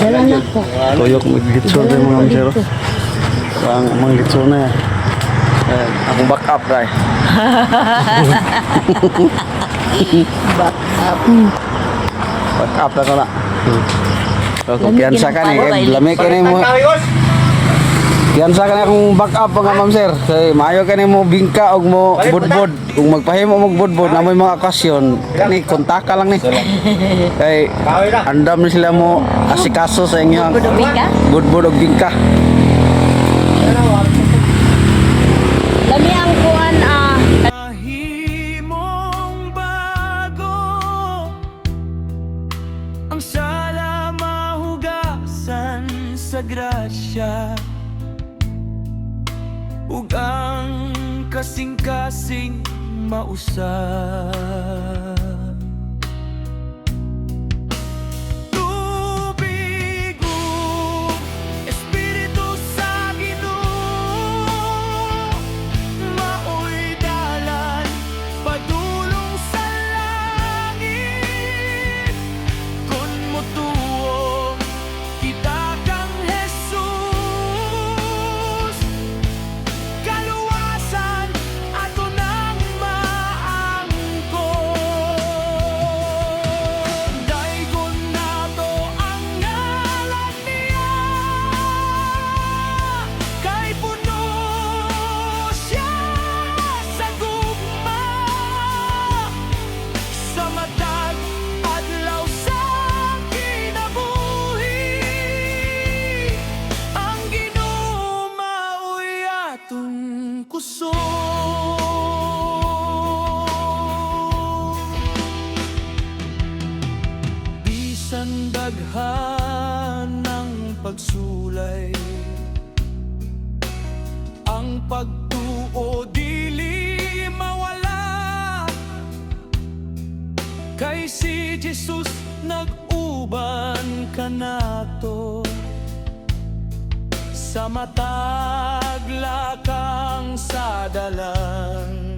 Dala na po. Tuyok mag-gitso rin mga mamsero. Ang mga gitso na yan. Akong back up ray. Back up. Back up na ko na. So, kumpiyansa ka ni. Lami ka ni mo. Kumpiyansa ka ni akong back up mga mamser. Kaya maayo ka ni mo bingka o mo budbud. Kung magpahimo mo budbud na may mga okasyon. Kani, kontaka lang ni. Kaya andam ni sila mo asikaso sa inyo. Budubing ka? Budbud o bingka. Lami ang kuan Mahimong bago ang sala mahugasan sa grasya ug ang kasing-kasing mausap. Tubig ug Espiritu sa Ginoo maoy dalan padulong sa langit kun motuo kita kang Jesus. Kaluwasan ato nang maangkon, daygon nato ang ngalan niya kay puno siya sa gugma sa matag adlaw sa kinabuhi. Ang Ginoo maoy atong kusog. Bisan daghan ng pagsulay, ang pagtuo dili mawala. Kay si Jesus nag-uban kanato sa matag lakang sa dalan.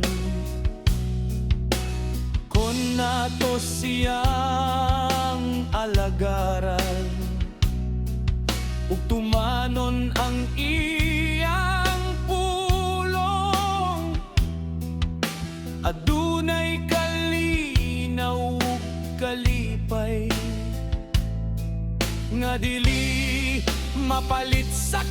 Kun nato siyang alagaran ug tumanon ang iyang pulong, adunay kalinaw ug kalipay nga dili mapalit sa